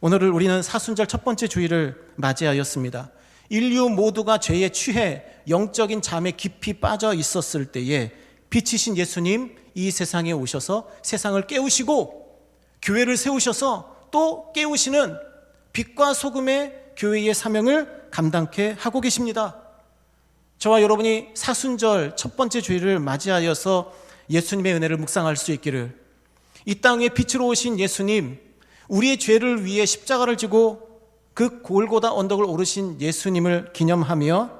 오늘 우리는 사순절 첫 번째 주일을 맞이하였습니다. 인류 모두가 죄에 취해 영적인 잠에 깊이 빠져 있었을 때에 빛이신 예수님 이 세상에 오셔서 세상을 깨우시고 교회를 세우셔서 또 깨우시는 빛과 소금의 교회의 사명을 감당케 하고 계십니다. 저와 여러분이 사순절 첫 번째 주일을 맞이하여서 예수님의 은혜를 묵상할 수 있기를, 이 땅에 빛으로 오신 예수님, 우리의 죄를 위해 십자가를 지고 그 골고다 언덕을 오르신 예수님을 기념하며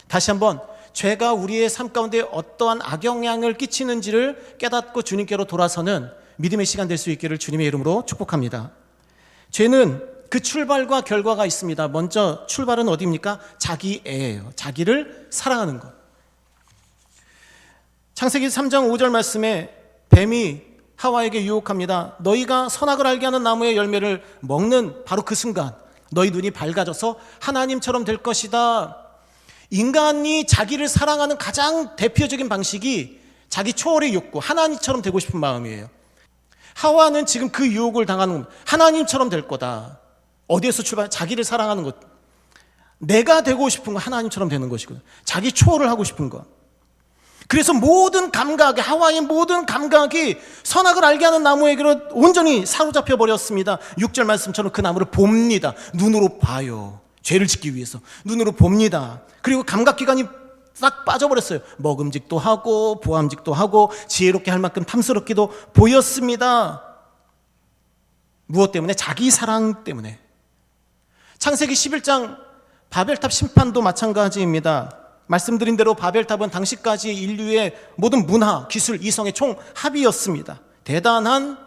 다시 한번 죄가 우리의 삶 가운데 어떠한 악영향을 끼치는지를 깨닫고 주님께로 돌아서는 믿음의 시간 될 수 있기를 주님의 이름으로 축복합니다. 죄는 그 출발과 결과가 있습니다. 먼저 출발은 어디입니까? 자기애예요. 자기를 사랑하는 것. 창세기 3장 5절 말씀에 뱀이 하와에게 유혹합니다. 너희가 선악을 알게 하는 나무의 열매를 먹는 바로 그 순간 너희 눈이 밝아져서 하나님처럼 될 것이다. 인간이 자기를 사랑하는 가장 대표적인 방식이 자기 초월의 욕구, 하나님처럼 되고 싶은 마음이에요. 하와는 지금 그 유혹을 당하는 겁니다. 하나님처럼 될 거다. 어디에서 출발? 자기를 사랑하는 것. 내가 되고 싶은 건 하나님처럼 되는 것이거든요. 자기 초월을 하고 싶은 것. 그래서 모든 감각이, 하와의 모든 감각이 선악을 알게 하는 나무에게로 온전히 사로잡혀 버렸습니다. 6절 말씀처럼 그 나무를 봅니다. 눈으로 봐요. 죄를 짓기 위해서 눈으로 봅니다. 그리고 감각기관이 싹 빠져버렸어요. 먹음직도 하고 보암직도 하고 지혜롭게 할 만큼 탐스럽기도 보였습니다. 무엇 때문에? 자기 사랑 때문에. 창세기 11장 바벨탑 심판도 마찬가지입니다. 말씀드린 대로 바벨탑은 당시까지 인류의 모든 문화, 기술, 이성의 총합이었습니다. 대단한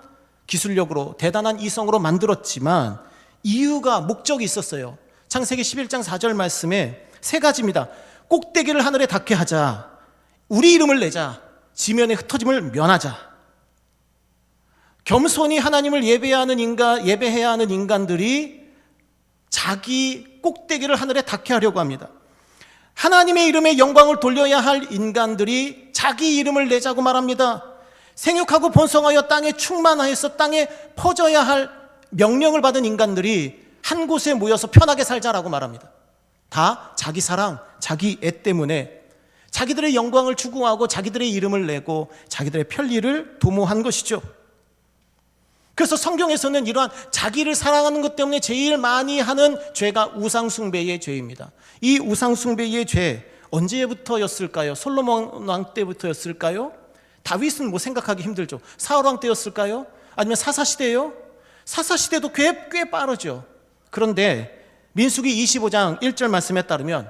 기술력으로, 대단한 이성으로 만들었지만 이유가, 목적이 있었어요. 창세기 11장 4절 말씀에 세 가지입니다. 꼭대기를 하늘에 닿게 하자, 우리 이름을 내자, 지면의 흩어짐을 면하자. 겸손히 하나님을 예배해야 하는 인간들이 자기 꼭대기를 하늘에 닿게 하려고 합니다. 하나님의 이름에 영광을 돌려야 할 인간들이 자기 이름을 내자고 말합니다. 생육하고 번성하여 땅에 충만하여서 땅에 퍼져야 할 명령을 받은 인간들이 한 곳에 모여서 편하게 살자라고 말합니다. 다 자기 사랑, 자기 애 때문에 자기들의 영광을 추구하고 자기들의 이름을 내고 자기들의 편리를 도모한 것이죠. 그래서 성경에서는 이러한 자기를 사랑하는 것 때문에 제일 많이 하는 죄가 우상숭배의 죄입니다. 이 우상숭배의 죄 언제부터였을까요? 솔로몬 왕 때부터였을까요? 다윗은 뭐 생각하기 힘들죠. 사울 왕 때였을까요? 아니면 사사시대요? 사사시대도 꽤 빠르죠. 그런데 민수기 25장 1절 말씀에 따르면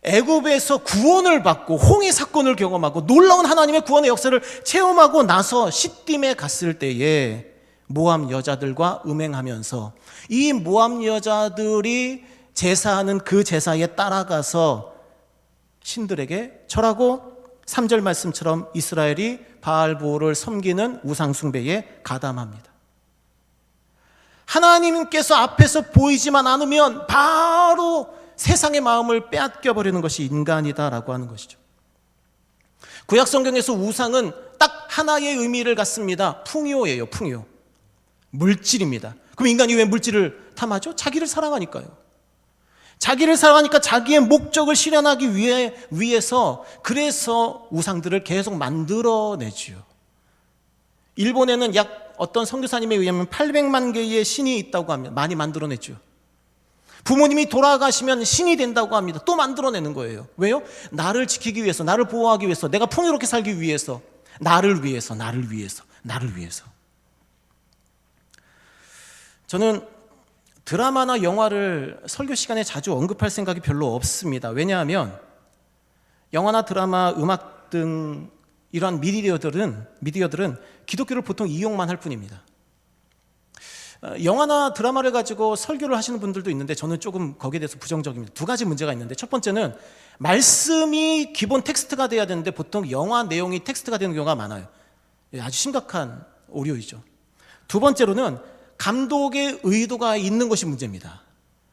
애굽에서 구원을 받고 홍해 사건을 경험하고 놀라운 하나님의 구원의 역사를 체험하고 나서 시딤에 갔을 때에 모압 여자들과 음행하면서 이 모압 여자들이 제사하는 그 제사에 따라가서 신들에게 절하고 3절 말씀처럼 이스라엘이 바알보를 섬기는 우상숭배에 가담합니다. 하나님께서 앞에서 보이지만 않으면 바로 세상의 마음을 빼앗겨버리는 것이 인간이다라고 하는 것이죠. 구약 성경에서 우상은 딱 하나의 의미를 갖습니다. 풍요예요. 풍요. 물질입니다. 그럼 인간이 왜 물질을 탐하죠? 자기를 사랑하니까요. 자기를 사랑하니까 자기의 목적을 실현하기 위해서 그래서 우상들을 계속 만들어내지요. 일본에는 어떤 선교사님에 의하면 800만 개의 신이 있다고 합니다. 많이 만들어냈죠. 부모님이 돌아가시면 신이 된다고 합니다. 또 만들어내는 거예요. 왜요? 나를 지키기 위해서, 나를 보호하기 위해서, 내가 풍요롭게 살기 위해서, 나를 위해서. 저는 드라마나 영화를 설교 시간에 자주 언급할 생각이 별로 없습니다. 왜냐하면 영화나 드라마, 음악 등 이러한 미디어들은 기독교를 보통 이용만 할 뿐입니다. 영화나 드라마를 가지고 설교를 하시는 분들도 있는데 저는 조금 거기에 대해서 부정적입니다. 두 가지 문제가 있는데, 첫 번째는 말씀이 기본 텍스트가 돼야 되는데 보통 영화 내용이 텍스트가 되는 경우가 많아요. 아주 심각한 오류이죠. 두 번째로는 감독의 의도가 있는 것이 문제입니다.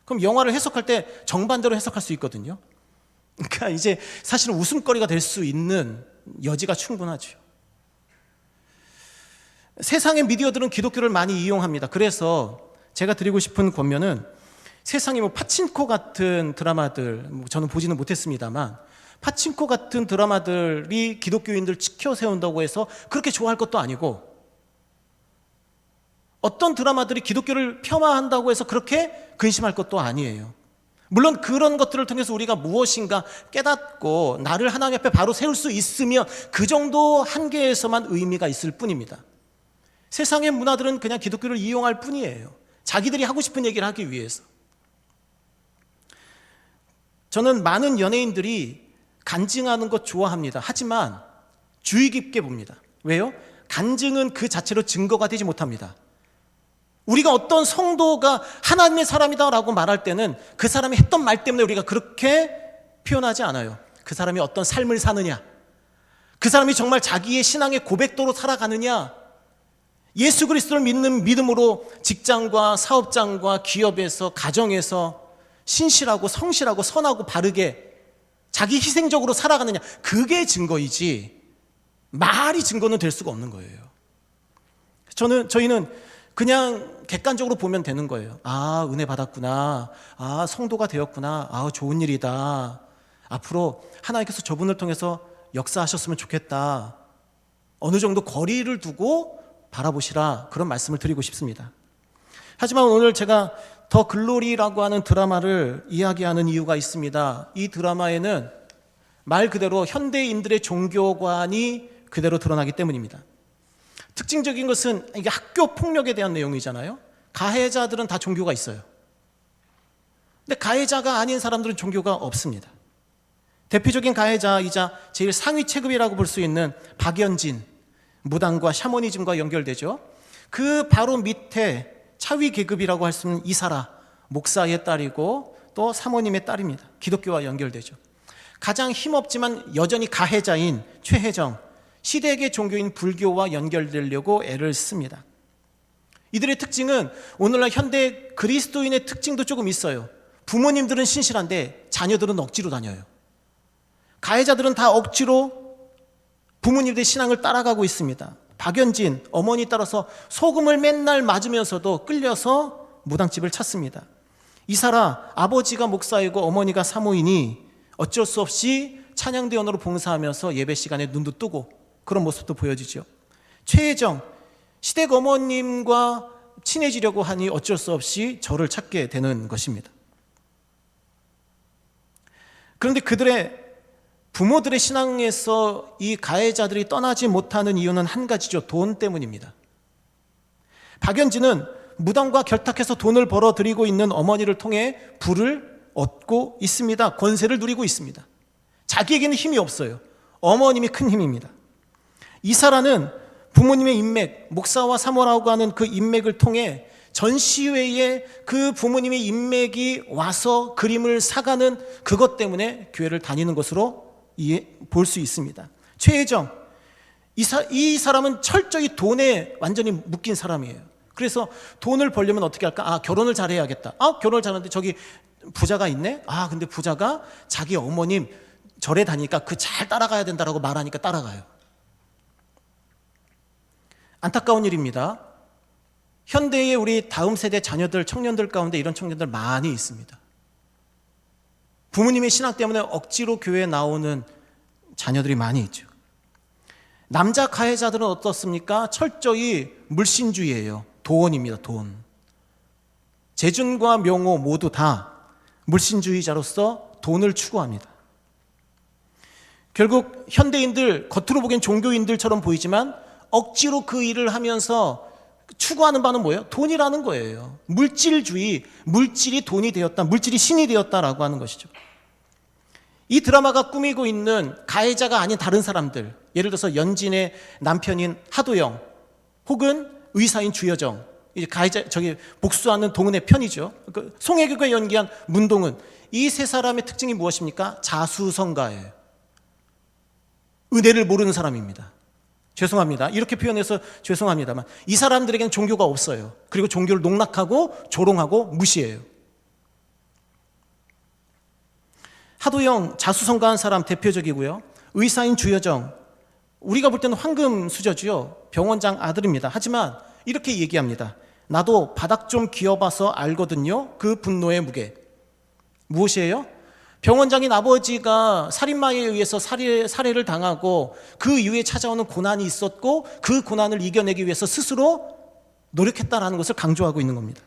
그럼 영화를 해석할 때 정반대로 해석할 수 있거든요. 그러니까 이제 사실은 웃음거리가 될 수 있는 여지가 충분하죠. 세상의 미디어들은 기독교를 많이 이용합니다. 그래서 제가 드리고 싶은 권면은 세상에 파친코 같은 드라마들, 저는 보지는 못했습니다만 파친코 같은 드라마들이 기독교인들 지켜 세운다고 해서 그렇게 좋아할 것도 아니고, 어떤 드라마들이 기독교를 폄하한다고 해서 그렇게 근심할 것도 아니에요. 물론 그런 것들을 통해서 우리가 무엇인가 깨닫고 나를 하나님 앞에 바로 세울 수 있으면 그 정도 한계에서만 의미가 있을 뿐입니다. 세상의 문화들은 그냥 기독교를 이용할 뿐이에요. 자기들이 하고 싶은 얘기를 하기 위해서. 저는 많은 연예인들이 간증하는 것 좋아합니다. 하지만 주의 깊게 봅니다. 왜요? 간증은 그 자체로 증거가 되지 못합니다. 우리가 어떤 성도가 하나님의 사람이다라고 말할 때는 그 사람이 했던 말 때문에 우리가 그렇게 표현하지 않아요. 그 사람이 어떤 삶을 사느냐, 그 사람이 정말 자기의 신앙의 고백도로 살아가느냐, 예수 그리스도를 믿는 믿음으로 직장과 사업장과 기업에서 가정에서 신실하고 성실하고 선하고 바르게 자기 희생적으로 살아가느냐, 그게 증거이지 말이 증거는 될 수가 없는 거예요. 저희는 그냥 객관적으로 보면 되는 거예요. 아, 은혜 받았구나. 아, 성도가 되었구나. 아, 좋은 일이다. 앞으로 하나님께서 저분을 통해서 역사하셨으면 좋겠다. 어느 정도 거리를 두고 바라보시라, 그런 말씀을 드리고 싶습니다. 하지만 오늘 제가 더 글로리라고 하는 드라마를 이야기하는 이유가 있습니다. 이 드라마에는 말 그대로 현대인들의 종교관이 그대로 드러나기 때문입니다. 특징적인 것은 이게 학교 폭력에 대한 내용이잖아요. 가해자들은 다 종교가 있어요. 근데 가해자가 아닌 사람들은 종교가 없습니다. 대표적인 가해자이자 제일 상위 체급이라고 볼 수 있는 박연진, 무당과 샤머니즘과 연결되죠. 그 바로 밑에 차위 계급이라고 할 수 있는 이사라, 목사의 딸이고 또 사모님의 딸입니다. 기독교와 연결되죠. 가장 힘없지만 여전히 가해자인 최혜정, 시대계 종교인 불교와 연결되려고 애를 씁니다. 이들의 특징은 오늘날 현대 그리스도인의 특징도 조금 있어요. 부모님들은 신실한데 자녀들은 억지로 다녀요. 가해자들은 다 억지로 부모님들의 신앙을 따라가고 있습니다. 박연진, 어머니 따라서 소금을 맨날 맞으면서도 끌려서 무당집을 찾습니다. 이사라, 아버지가 목사이고 어머니가 사모이니 어쩔 수 없이 찬양대원으로 봉사하면서 예배 시간에 눈도 뜨고 그런 모습도 보여지죠. 최혜정, 시댁 어머님과 친해지려고 하니 어쩔 수 없이 저를 찾게 되는 것입니다. 그런데 그들의 부모들의 신앙에서 이 가해자들이 떠나지 못하는 이유는 한 가지죠. 돈 때문입니다. 박연진은 무당과 결탁해서 돈을 벌어들이고 있는 어머니를 통해 부를 얻고 있습니다. 권세를 누리고 있습니다. 자기에게는 힘이 없어요. 어머님이 큰 힘입니다. 이사라는 부모님의 인맥, 목사와 사모라고 하는 그 인맥을 통해 전시회에 그 부모님의 인맥이 와서 그림을 사가는 그것 때문에 교회를 다니는 것으로 볼 수 있습니다. 최혜정, 이 사람은 철저히 돈에 완전히 묶인 사람이에요. 그래서 돈을 벌려면 어떻게 할까? 아, 결혼을 잘해야겠다. 아, 결혼을 잘하는데 저기 부자가 있네? 아, 근데 부자가 자기 어머님 절에 다니니까 그 잘 따라가야 된다라고 말하니까 따라가요. 안타까운 일입니다. 현대의 우리 다음 세대 자녀들, 청년들 가운데 이런 청년들 많이 있습니다. 부모님의 신앙 때문에 억지로 교회에 나오는 자녀들이 많이 있죠. 남자 가해자들은 어떻습니까? 철저히 물신주의예요. 도원입니다. 돈. 재준과 명호 모두 다 물신주의자로서 돈을 추구합니다. 결국 현대인들, 겉으로 보기엔 종교인들처럼 보이지만 억지로 그 일을 하면서 추구하는 바는 뭐예요? 돈이라는 거예요. 물질주의, 물질이 돈이 되었다, 물질이 신이 되었다라고 하는 것이죠. 이 드라마가 꾸미고 있는 가해자가 아닌 다른 사람들, 예를 들어서 연진의 남편인 하도영 혹은 의사인 주여정, 이제 가해자, 복수하는 동은의 편이죠. 송혜교가 연기한 문동은, 이 세 사람의 특징이 무엇입니까? 자수성가예요. 은혜를 모르는 사람입니다. 죄송합니다. 이렇게 표현해서 죄송합니다만 이 사람들에게는 종교가 없어요. 그리고 종교를 농락하고 조롱하고 무시해요. 하도영, 자수성가한 사람 대표적이고요. 의사인 주여정, 우리가 볼 때는 황금 수저죠. 병원장 아들입니다. 하지만 이렇게 얘기합니다. 나도 바닥 좀 기어봐서 알거든요. 그 분노의 무게. 무엇이에요? 병원장인 아버지가 살인마에 의해서 살해를 당하고 그 이후에 찾아오는 고난이 있었고 그 고난을 이겨내기 위해서 스스로 노력했다라는 것을 강조하고 있는 겁니다.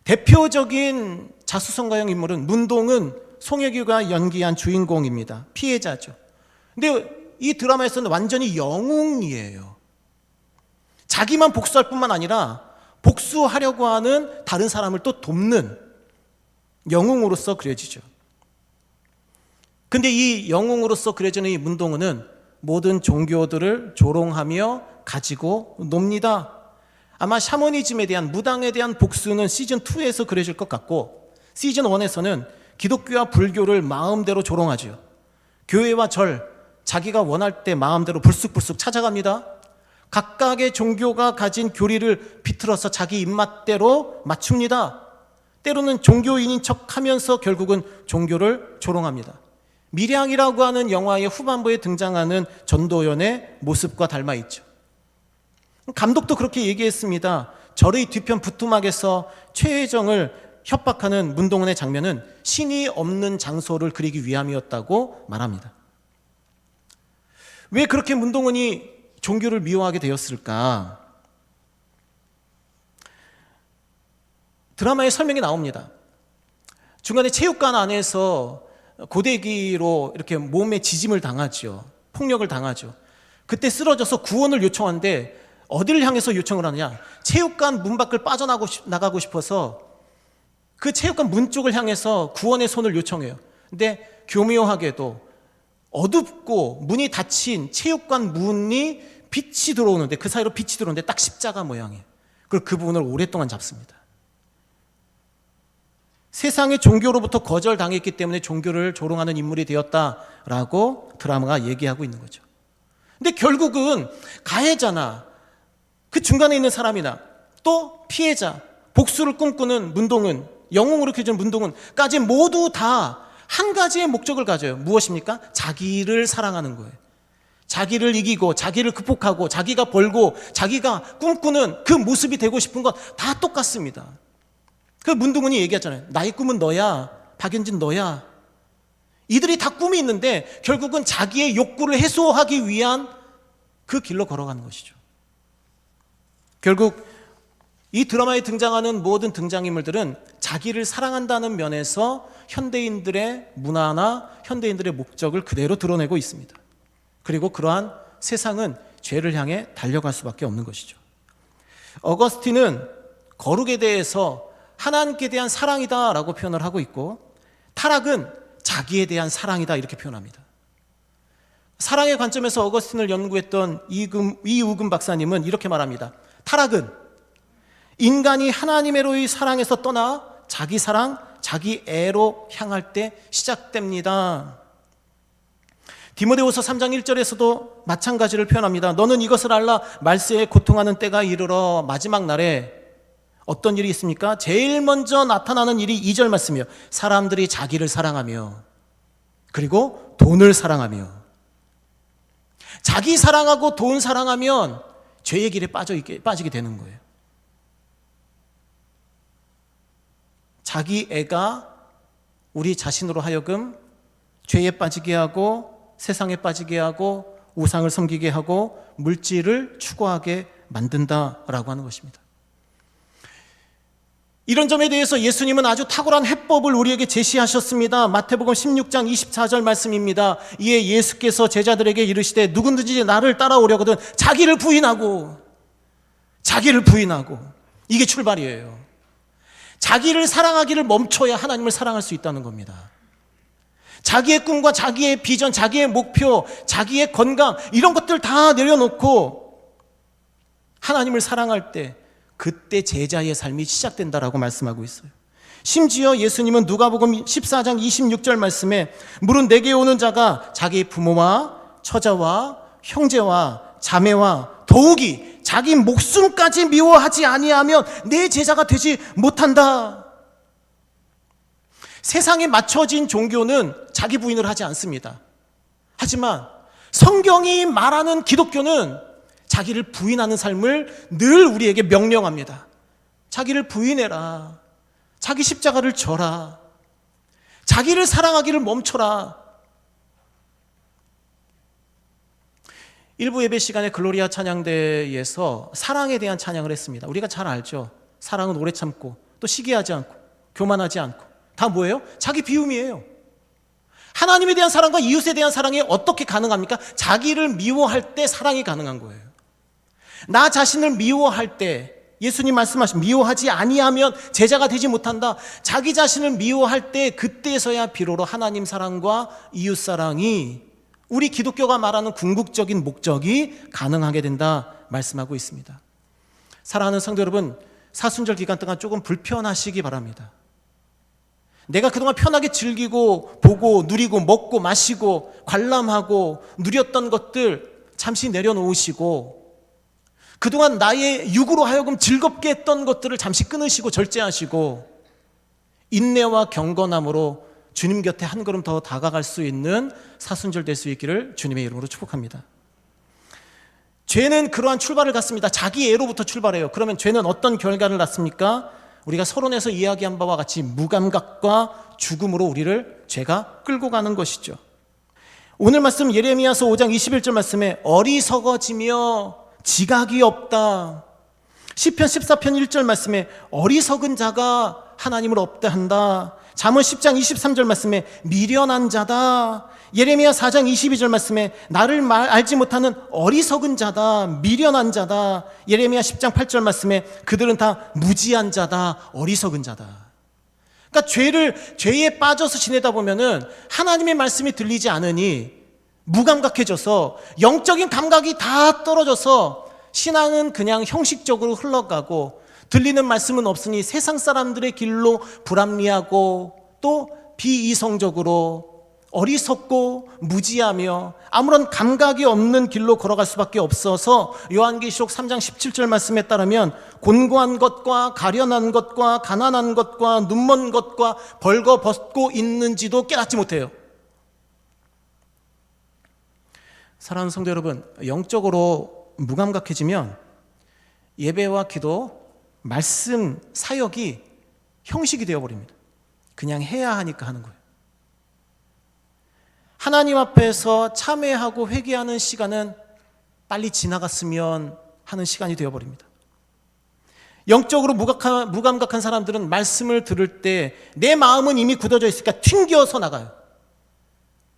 대표적인 자수성가형 인물은 문동은 송혜교가 연기한 주인공입니다. 피해자죠. 근데 이 드라마에서는 완전히 영웅이에요. 자기만 복수할 뿐만 아니라 복수하려고 하는 다른 사람을 또 돕는 영웅으로서 그려지죠. 근데 이 영웅으로서 그려지는 이 문동은은 모든 종교들을 조롱하며 가지고 놉니다. 아마 샤머니즘에 대한, 무당에 대한 복수는 시즌2에서 그려질 것 같고, 시즌1에서는 기독교와 불교를 마음대로 조롱하죠. 교회와 절, 자기가 원할 때 마음대로 불쑥불쑥 찾아갑니다. 각각의 종교가 가진 교리를 비틀어서 자기 입맛대로 맞춥니다. 때로는 종교인인 척하면서 결국은 종교를 조롱합니다. 밀양이라고 하는 영화의 후반부에 등장하는 전도연의 모습과 닮아 있죠. 감독도 그렇게 얘기했습니다. 절의 뒤편 부뚜막에서 최혜정을 협박하는 문동은의 장면은 신이 없는 장소를 그리기 위함이었다고 말합니다. 왜 그렇게 문동은이 종교를 미워하게 되었을까? 드라마에 설명이 나옵니다. 중간에 체육관 안에서 고데기로 이렇게 몸에 지짐을 당하죠. 폭력을 당하죠. 그때 쓰러져서 구원을 요청하는데 어디를 향해서 요청을 하느냐? 체육관 문 밖을 빠져나가고 싶어서 그 체육관 문 쪽을 향해서 구원의 손을 요청해요. 근데 교묘하게도 어둡고 문이 닫힌 체육관 문이 빛이 들어오는데, 그 사이로 빛이 들어오는데 딱 십자가 모양이에요. 그리고 그 부분을 오랫동안 잡습니다. 세상의 종교로부터 거절당했기 때문에 종교를 조롱하는 인물이 되었다라고 드라마가 얘기하고 있는 거죠. 근데 결국은 가해자나 그 중간에 있는 사람이나 또 피해자, 복수를 꿈꾸는 문동은, 영웅으로 그려진 문동은까지 모두 다 한 가지의 목적을 가져요. 무엇입니까? 자기를 사랑하는 거예요. 자기를 이기고 자기를 극복하고 자기가 벌고 자기가 꿈꾸는 그 모습이 되고 싶은 건 다 똑같습니다. 그 문동은이 얘기하잖아요. 나의 꿈은 너야. 박연진 너야. 이들이 다 꿈이 있는데 결국은 자기의 욕구를 해소하기 위한 그 길로 걸어가는 것이죠. 결국 이 드라마에 등장하는 모든 등장인물들은 자기를 사랑한다는 면에서 현대인들의 문화나 현대인들의 목적을 그대로 드러내고 있습니다. 그리고 그러한 세상은 죄를 향해 달려갈 수밖에 없는 것이죠. 어거스틴은 거룩에 대해서 하나님께 대한 사랑이다라고 표현을 하고 있고, 타락은 자기에 대한 사랑이다 이렇게 표현합니다. 사랑의 관점에서 어거스틴을 연구했던 이우금 박사님은 이렇게 말합니다. 타락은 인간이 하나님으로의 사랑에서 떠나 자기 사랑, 자기 애로 향할 때 시작됩니다. 디모데후서 3장 1절에서도 마찬가지를 표현합니다. 너는 이것을 알라. 말세에 고통하는 때가 이르러 마지막 날에 어떤 일이 있습니까? 제일 먼저 나타나는 일이 2절 말씀이에요. 사람들이 자기를 사랑하며 그리고 돈을 사랑하며. 자기 사랑하고 돈 사랑하면 죄의 길에 빠지게 되는 거예요. 자기 애가 우리 자신으로 하여금 죄에 빠지게 하고 세상에 빠지게 하고 우상을 섬기게 하고 물질을 추구하게 만든다라고 하는 것입니다. 이런 점에 대해서 예수님은 아주 탁월한 해법을 우리에게 제시하셨습니다. 마태복음 16장 24절 말씀입니다. 이에 예수께서 제자들에게 이르시되 누구든지 나를 따라오려거든 자기를 부인하고 이게 출발이에요. 자기를 사랑하기를 멈춰야 하나님을 사랑할 수 있다는 겁니다. 자기의 꿈과 자기의 비전, 자기의 목표, 자기의 건강 이런 것들 다 내려놓고 하나님을 사랑할 때 그때 제자의 삶이 시작된다라고 말씀하고 있어요. 심지어 예수님은 누가복음 14장 26절 말씀에 물은 내게 오는 자가 자기 부모와 처자와 형제와 자매와 더욱이 자기 목숨까지 미워하지 아니하면 내 제자가 되지 못한다. 세상에 맞춰진 종교는 자기 부인을 하지 않습니다. 하지만 성경이 말하는 기독교는 자기를 부인하는 삶을 늘 우리에게 명령합니다. 자기를 부인해라. 자기 십자가를 져라. 자기를 사랑하기를 멈춰라. 일부 예배 시간에 글로리아 찬양대에서 사랑에 대한 찬양을 했습니다. 우리가 잘 알죠. 사랑은 오래 참고 또 시기하지 않고 교만하지 않고 다 뭐예요? 자기 비움이에요. 하나님에 대한 사랑과 이웃에 대한 사랑이 어떻게 가능합니까? 자기를 미워할 때 사랑이 가능한 거예요. 나 자신을 미워할 때, 예수님 말씀하신 미워하지 아니하면 제자가 되지 못한다. 자기 자신을 미워할 때 그때서야 비로소 하나님 사랑과 이웃 사랑이 우리 기독교가 말하는 궁극적인 목적이 가능하게 된다 말씀하고 있습니다. 사랑하는 성도 여러분, 사순절 기간 동안 조금 불편하시기 바랍니다. 내가 그동안 편하게 즐기고 보고 누리고 먹고 마시고 관람하고 누렸던 것들 잠시 내려놓으시고, 그동안 나의 육으로 하여금 즐겁게 했던 것들을 잠시 끊으시고 절제하시고 인내와 경건함으로 주님 곁에 한 걸음 더 다가갈 수 있는 사순절 될 수 있기를 주님의 이름으로 축복합니다. 죄는 그러한 출발을 갖습니다. 자기 애로부터 출발해요. 그러면 죄는 어떤 결과를 낳습니까? 우리가 서론에서 이야기한 바와 같이 무감각과 죽음으로 우리를 죄가 끌고 가는 것이죠. 오늘 말씀 예레미야서 5장 21절 말씀에 어리석어지며 지각이 없다. 시편 14편 1절 말씀에 어리석은 자가 하나님을 없다한다. 잠언 10장 23절 말씀에 미련한 자다. 예레미야 4장 22절 말씀에 나를 알지 못하는 어리석은 자다, 미련한 자다. 예레미야 10장 8절 말씀에 그들은 다 무지한 자다, 어리석은 자다. 그러니까 죄에 빠져서 지내다 보면은 하나님의 말씀이 들리지 않으니 무감각해져서 영적인 감각이 다 떨어져서 신앙은 그냥 형식적으로 흘러가고 들리는 말씀은 없으니 세상 사람들의 길로 불합리하고 또 비이성적으로 어리석고 무지하며 아무런 감각이 없는 길로 걸어갈 수밖에 없어서 요한계시록 3장 17절 말씀에 따르면 곤고한 것과 가련한 것과 가난한 것과 눈먼 것과 벌거벗고 있는지도 깨닫지 못해요. 사랑하는 성도 여러분, 영적으로 무감각해지면 예배와 기도, 말씀, 사역이 형식이 되어버립니다. 그냥 해야 하니까 하는 거예요. 하나님 앞에서 참회하고 회개하는 시간은 빨리 지나갔으면 하는 시간이 되어버립니다. 영적으로 무감각한 사람들은 말씀을 들을 때 내 마음은 이미 굳어져 있으니까 튕겨서 나가요.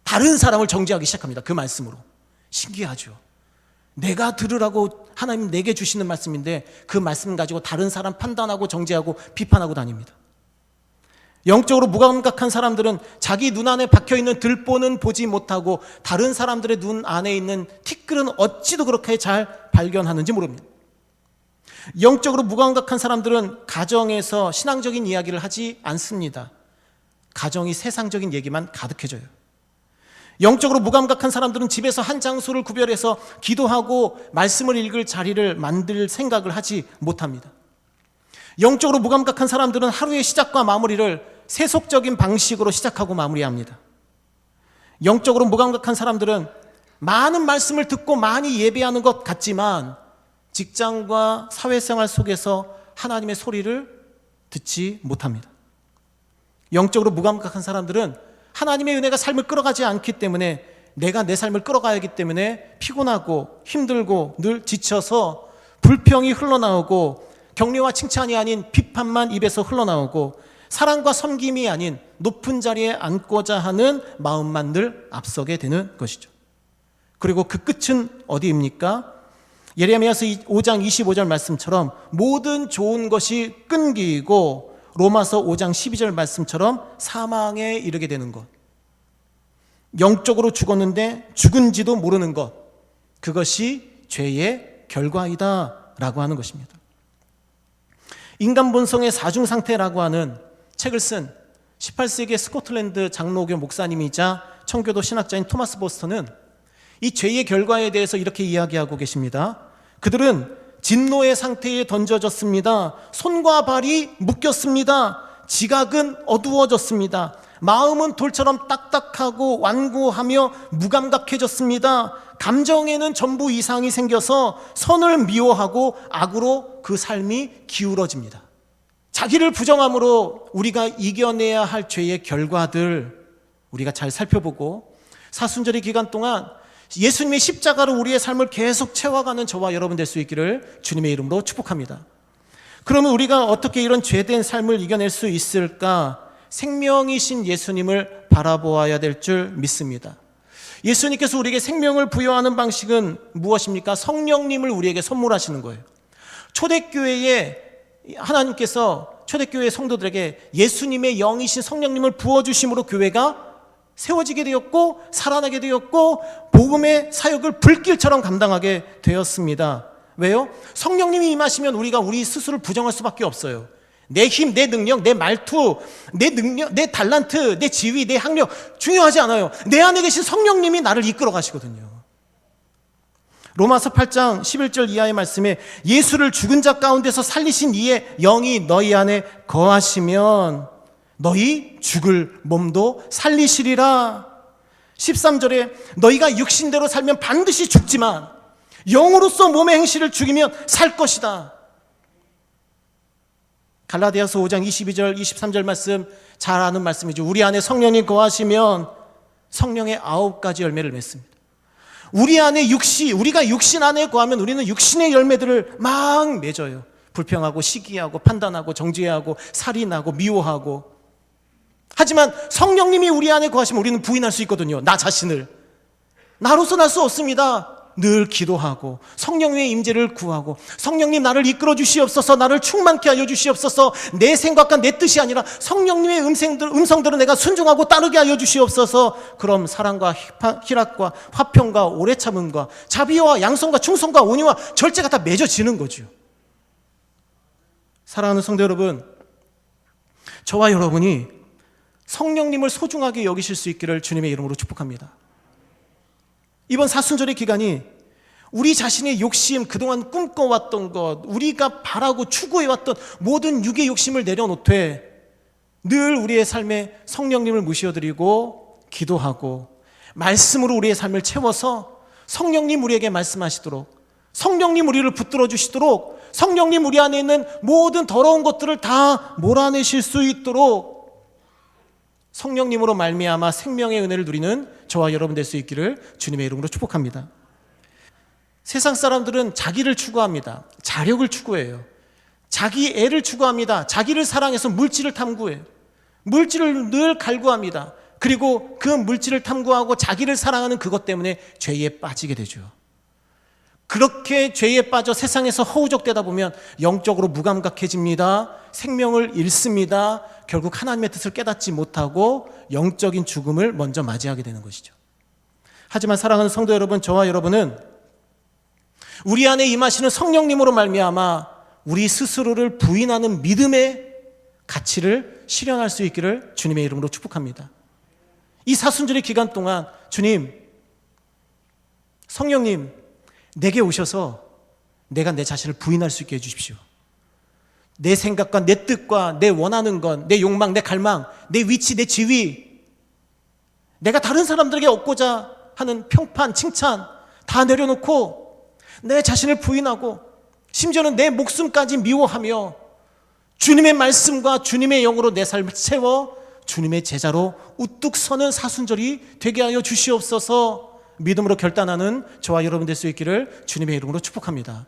다른 사람을 정죄하기 시작합니다. 그 말씀으로. 신기하죠. 내가 들으라고 하나님 내게 주시는 말씀인데 그 말씀 가지고 다른 사람 판단하고 정죄하고 비판하고 다닙니다. 영적으로 무감각한 사람들은 자기 눈 안에 박혀있는 들보는 보지 못하고 다른 사람들의 눈 안에 있는 티끌은 어찌도 그렇게 잘 발견하는지 모릅니다. 영적으로 무감각한 사람들은 가정에서 신앙적인 이야기를 하지 않습니다. 가정이 세상적인 얘기만 가득해져요. 영적으로 무감각한 사람들은 집에서 한 장소를 구별해서 기도하고 말씀을 읽을 자리를 만들 생각을 하지 못합니다. 영적으로 무감각한 사람들은 하루의 시작과 마무리를 세속적인 방식으로 시작하고 마무리합니다. 영적으로 무감각한 사람들은 많은 말씀을 듣고 많이 예배하는 것 같지만 직장과 사회생활 속에서 하나님의 소리를 듣지 못합니다. 영적으로 무감각한 사람들은 하나님의 은혜가 삶을 끌어가지 않기 때문에 내가 내 삶을 끌어가야 하기 때문에 피곤하고 힘들고 늘 지쳐서 불평이 흘러나오고 격려와 칭찬이 아닌 비판만 입에서 흘러나오고 사랑과 섬김이 아닌 높은 자리에 앉고자 하는 마음만 늘 앞서게 되는 것이죠. 그리고 그 끝은 어디입니까? 예레미야서 5장 25절 말씀처럼 모든 좋은 것이 끈기이고 로마서 5장 12절 말씀처럼 사망에 이르게 되는 것, 영적으로 죽었는데 죽은지도 모르는 것, 그것이 죄의 결과이다 라고 하는 것입니다. 인간 본성의 사중상태라고 하는 책을 쓴 18세기 스코틀랜드 장로교 목사님이자 청교도 신학자인 토마스 보스터는 이 죄의 결과에 대해서 이렇게 이야기하고 계십니다. 그들은 진노의 상태에 던져졌습니다. 손과 발이 묶였습니다. 지각은 어두워졌습니다. 마음은 돌처럼 딱딱하고 완고하며 무감각해졌습니다. 감정에는 전부 이상이 생겨서 선을 미워하고 악으로 그 삶이 기울어집니다. 자기를 부정함으로 우리가 이겨내야 할 죄의 결과들 우리가 잘 살펴보고 사순절의 기간 동안 예수님의 십자가로 우리의 삶을 계속 채워가는 저와 여러분 될 수 있기를 주님의 이름으로 축복합니다. 그러면 우리가 어떻게 이런 죄된 삶을 이겨낼 수 있을까? 생명이신 예수님을 바라보아야 될 줄 믿습니다. 예수님께서 우리에게 생명을 부여하는 방식은 무엇입니까? 성령님을 우리에게 선물하시는 거예요. 초대교회에 하나님께서 초대교회 성도들에게 예수님의 영이신 성령님을 부어주심으로 교회가 세워지게 되었고 살아나게 되었고 복음의 사역을 불길처럼 감당하게 되었습니다. 왜요? 성령님이 임하시면 우리가 우리 스스로를 부정할 수밖에 없어요. 내 힘, 내 능력, 내 말투, 내 능력, 내 달란트, 내 지위, 내 학력 중요하지 않아요. 내 안에 계신 성령님이 나를 이끌어 가시거든요. 로마서 8장 11절 이하의 말씀에 예수를 죽은 자 가운데서 살리신 이의 영이 너희 안에 거하시면 너희 죽을 몸도 살리시리라. 13절에 너희가 육신대로 살면 반드시 죽지만 영으로서 몸의 행실을 죽이면 살 것이다. 갈라디아서 5장 22절 23절 말씀 잘 아는 말씀이죠. 우리 안에 성령이 거하시면 성령의 9가지 열매를 맺습니다. 우리 안에 우리가 육신 안에 거하면 우리는 육신의 열매들을 막 맺어요. 불평하고 시기하고 판단하고 정죄하고 살인하고 미워하고. 하지만 성령님이 우리 안에 거하시면 우리는 부인할 수 있거든요. 나 자신을 나로서 날 수 없습니다. 늘 기도하고 성령의 임재를 구하고 성령님 나를 이끌어 주시옵소서, 나를 충만케 하여 주시옵소서, 내 생각과 내 뜻이 아니라 성령님의 음성들은 내가 순종하고 따르게 하여 주시옵소서. 그럼 사랑과 희락과 화평과 오래 참음과 자비와 양성과 충성과 온유와 절제가 다 맺어지는 거죠. 사랑하는 성도 여러분, 저와 여러분이 성령님을 소중하게 여기실 수 있기를 주님의 이름으로 축복합니다. 이번 사순절의 기간이 우리 자신의 욕심, 그동안 꿈꿔왔던 것, 우리가 바라고 추구해왔던 모든 육의 욕심을 내려놓되 늘 우리의 삶에 성령님을 모셔드리고 기도하고 말씀으로 우리의 삶을 채워서 성령님 우리에게 말씀하시도록, 성령님 우리를 붙들어 주시도록, 성령님 우리 안에 있는 모든 더러운 것들을 다 몰아내실 수 있도록 성령님으로 말미암아 생명의 은혜를 누리는 저와 여러분 될 수 있기를 주님의 이름으로 축복합니다. 세상 사람들은 자기를 추구합니다. 자력을 추구해요. 자기 애를 추구합니다. 자기를 사랑해서 물질을 탐구해요. 물질을 늘 갈구합니다. 그리고 그 물질을 탐구하고 자기를 사랑하는 그것 때문에 죄에 빠지게 되죠. 그렇게 죄에 빠져 세상에서 허우적대다 보면 영적으로 무감각해집니다. 생명을 잃습니다. 결국 하나님의 뜻을 깨닫지 못하고 영적인 죽음을 먼저 맞이하게 되는 것이죠. 하지만 사랑하는 성도 여러분, 저와 여러분은 우리 안에 임하시는 성령님으로 말미암아 우리 스스로를 부인하는 믿음의 가치를 실현할 수 있기를 주님의 이름으로 축복합니다. 이 사순절의 기간 동안 주님, 성령님 내게 오셔서 내가 내 자신을 부인할 수 있게 해주십시오. 내 생각과 내 뜻과 내 원하는 것, 내 욕망, 내 갈망, 내 위치, 내 지위, 내가 다른 사람들에게 얻고자 하는 평판, 칭찬 다 내려놓고 내 자신을 부인하고 심지어는 내 목숨까지 미워하며 주님의 말씀과 주님의 영으로 내 삶을 채워 주님의 제자로 우뚝 서는 사순절이 되게 하여 주시옵소서. 믿음으로 결단하는 저와 여러분 될 수 있기를 주님의 이름으로 축복합니다.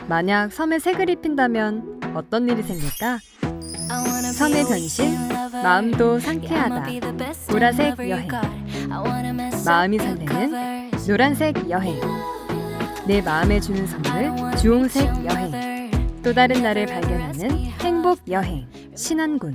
만약 섬에 색을 입힌다면 어떤 일이 생길까? 섬의 변신, 마음도 상쾌하다. 보라색 여행, 마음이 설레는 노란색 여행, 내 마음에 주는 선물 주홍색 여행, 또 다른 나를 발견하는 행복 여행, 신안군.